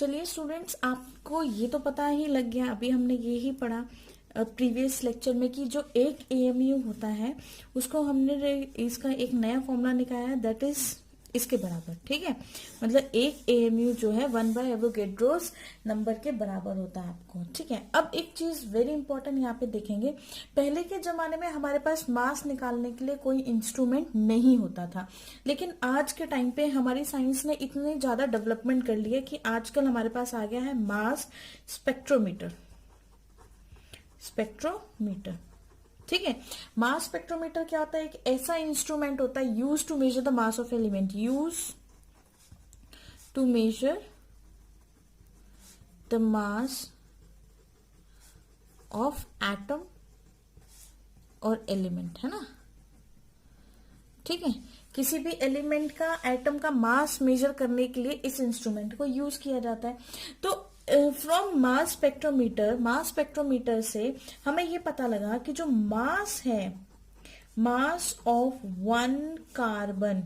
चलिए स्टूडेंट्स, आपको ये तो पता ही लग गया, अभी हमने ये ही पढ़ा प्रीवियस लेक्चर में कि जो एक एएमयू होता है उसको हमने इसका एक नया फॉर्मूला निकाला है, दैट इज इसके बराबर। ठीक है, मतलब एक एएमयू जो है 1/एवोगैड्रोस नंबर के बराबर होता है आपको। ठीक है, अब एक चीज वेरी इंपॉर्टेंट यहाँ पे देखेंगे, पहले के जमाने में हमारे पास मास निकालने के लिए कोई इंस्ट्रूमेंट नहीं होता था, लेकिन आज के टाइम पे हमारी साइंस ने इतनी ज्यादा डेवलपमेंट कर ली है कि आजकल हमारे पास आ गया है मास स्पेक्ट्रोमीटर। स्पेक्ट्रोमीटर, ठीक है। मास स्पेक्ट्रोमीटर क्या होता है? एक ऐसा इंस्ट्रूमेंट होता है use to measure the mass of element, use to measure the mass of atom और एलिमेंट, है ना। ठीक है, किसी भी एलिमेंट का, एटम का मास मेजर करने के लिए इस इंस्ट्रूमेंट को यूज किया जाता है। तो फ्रॉम मास स्पेक्ट्रोमीटर से हमें ये पता लगा कि जो मास है, mass of one carbon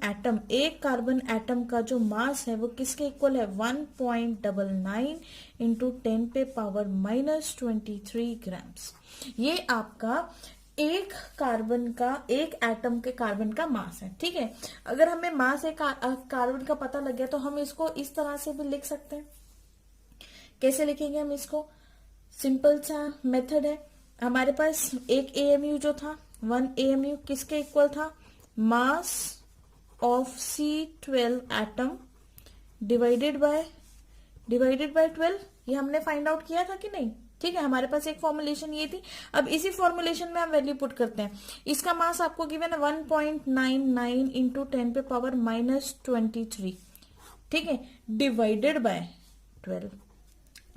atom, एक कार्बन एटम का जो मास है वो किसके इक्वल है? 1.99 इंटू 10 पे पावर -23 ग्राम्स। ये आपका एक कार्बन का, एक एटम के कार्बन का मास है। ठीक है, अगर हमें मास एक कार्बन का पता लग गया तो हम इसको इस तरह से भी लिख सकते हैं। कैसे लिखेंगे हम इसको? सिंपल सा मेथड है, हमारे पास एक एएमयू जो था, 1 एएमयू किसके इक्वल था? Mass of C12 atom divided by 12। ये हमने फाइंड आउट किया था कि नहीं? ठीक है, हमारे पास एक फॉर्मुलेशन ये थी। अब इसी फॉर्मुलेशन में हम वैल्यू पुट करते हैं। इसका मास आपको गिवन है 1.99 इंटू 10 पे पावर -23, ठीक है, डिवाइडेड बाय 12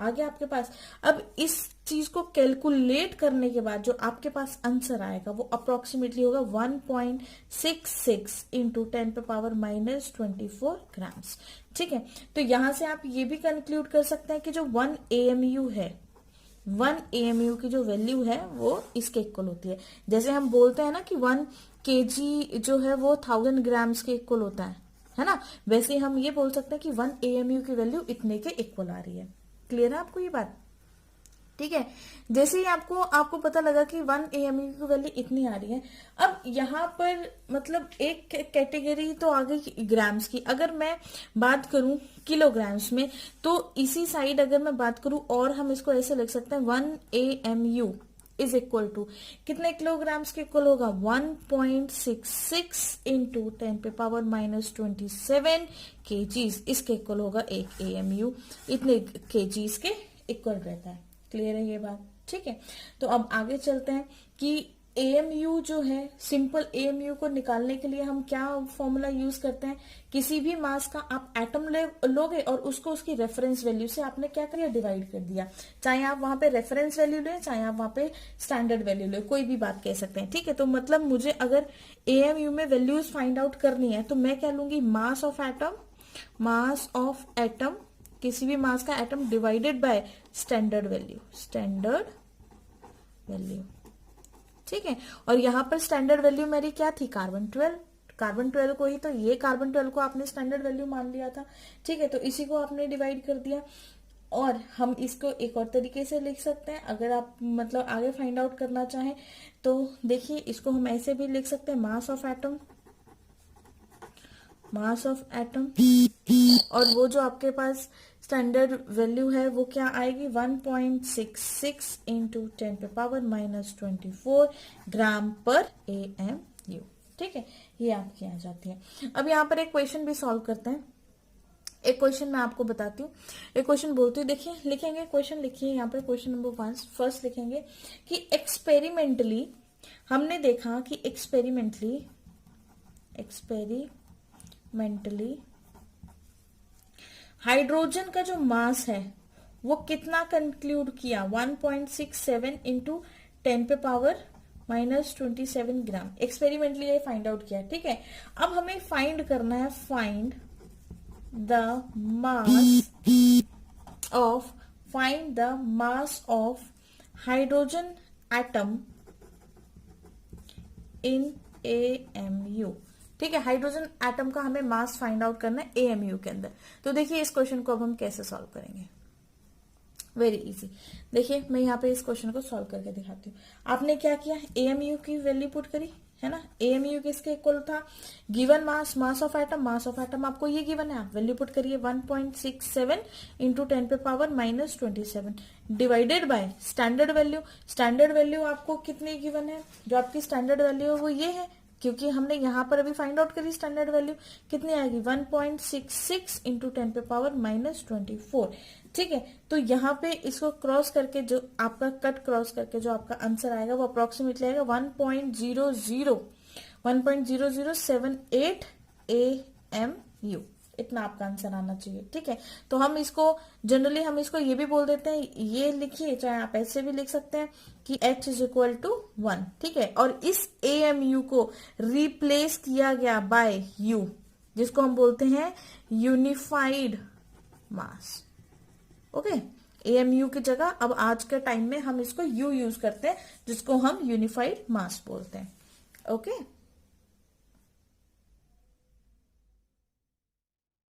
आ गया आपके पास। अब इस चीज को कैलकुलेट करने के बाद जो आपके पास आंसर आएगा वो अप्रोक्सीमेटली होगा 1.66 इंटू 10 पे पावर -24 ग्राम्स। ठीक है, तो यहां से आप ये भी कंक्लूड कर सकते हैं कि जो 1 एएमयू है, 1 एएमयू की जो वैल्यू है वो इसके इक्वल होती है। जैसे हम बोलते हैं ना कि 1 केजी जो है वो 1000 ग्राम्स के इक्वल होता है ना, वैसे हम ये बोल सकते हैं कि 1 एएमयू की वैल्यू इतने के इक्वल आ रही है। क्लियर है आपको ये बात? ठीक है, जैसे ही आपको पता लगा कि 1 एएमयू की वैल्यू इतनी आ रही है, अब यहाँ पर मतलब एक कैटेगरी तो आ गई ग्राम्स की। अगर मैं बात करूं किलोग्राम्स में, तो इसी साइड अगर मैं बात करूं और हम इसको ऐसे लिख सकते हैं 1 एएमयू इज इक्वल टू कितने किलोग्राम्स के इक्वल होगा? 1.66 इंटू 10 पे पावर -27 केजीज, इसके इक्वल होगा एक एएमयू, इतने केजीज के इक्वल रहता है। क्लियर है ये बात? ठीक है, तो अब आगे चलते हैं कि एएमयू जो है, सिंपल एएमयू को निकालने के लिए हम क्या फॉर्मूला यूज करते हैं? किसी भी मास का आप एटम लोगे और उसको उसकी रेफरेंस वैल्यू से आपने क्या किया? डिवाइड कर दिया। चाहे आप वहां पे रेफरेंस वैल्यू लें, चाहे आप वहां पे स्टैंडर्ड वैल्यू लें, कोई भी बात कह सकते हैं। ठीक है, तो मतलब मुझे अगर एएमयू में वैल्यूज फाइंड आउट करनी है तो मैं क्या लूंगी? मास ऑफ एटम, किसी भी मास का atom divided by standard value. ठीक है, और यहां पर स्टैंडर्ड वैल्यू मेरी क्या थी? कार्बन 12 को ही, तो ये कार्बन 12 को आपने स्टैंडर्ड वैल्यू मान लिया था। ठीक है, तो इसी को आपने डिवाइड कर दिया। और हम इसको एक और तरीके से लिख सकते हैं, अगर आप मतलब आगे फाइंड आउट करना चाहें तो देखिए, इसको हम ऐसे भी लिख सकते हैं, मास ऑफ एटम, और वो जो आपके पास स्टैंडर्ड वैल्यू है वो क्या आएगी? 1.66 इंटू 10 पे पावर -24 ग्राम पर एएमयू। ठीक है, ये आपकी आ जाती है। अब यहाँ पर एक क्वेश्चन भी सॉल्व करते हैं। एक क्वेश्चन मैं आपको बताती हूँ, एक क्वेश्चन बोलती हूँ, देखिए लिखेंगे क्वेश्चन, लिखिए यहाँ पर क्वेश्चन नंबर 1 फर्स्ट लिखेंगे कि एक्सपेरिमेंटली हमने देखा कि एक्सपेरिमेंटली हाइड्रोजन का जो मास है वो कितना कंक्लूड किया? 1.67 इंटू 10 पे पावर -27 ग्राम। एक्सपेरिमेंटली ये फाइंड आउट किया। ठीक है, अब हमें फाइंड करना है, find the mass of hydrogen atom in AMU. ठीक है, हाइड्रोजन एटम का हमें मास फाइंड आउट करना है एएमयू के अंदर। तो देखिए इस क्वेश्चन को अब हम कैसे सॉल्व करेंगे, वेरी इजी। देखिए मैं यहाँ पे इस क्वेश्चन को सॉल्व करके दिखाती हूँ। आपने क्या किया, एएमयू की वैल्यू पुट करी है ना, एएमयू किसके इक्वल था, given mass, mass of atom आपको ये गिवन है, आप वैल्यू पुट करिए 1.67 इंटू 10 पे power -27 divided by standard value. Standard value आपको कितनी गिवन है, जो आपकी स्टैंडर्ड वैल्यू है वो ये है, क्योंकि हमने यहाँ पर अभी फाइंड आउट करी स्टैंडर्ड वैल्यू कितनी आएगी 1.66 इंटू 10 पे पावर -24। ठीक है, तो यहाँ पे इसको क्रॉस करके जो आपका कट क्रॉस करके जो आपका आंसर आएगा वो अप्रोक्सीमेटली आएगा 1.0078 AMU, इतना आपका आंसर आना चाहिए। ठीक है, तो हम इसको जनरली हम इसको ये भी बोल देते हैं, ये लिखिए, चाहे आप ऐसे भी लिख सकते हैं कि H इज इक्वल टू 1। ठीक है, और इस AMU को रिप्लेस किया गया बाय U, जिसको हम बोलते हैं यूनिफाइड मास। ओके, AMU की जगह अब आज के टाइम में हम इसको U यूज करते हैं, जिसको हम यूनिफाइड मास बोलते हैं। ओके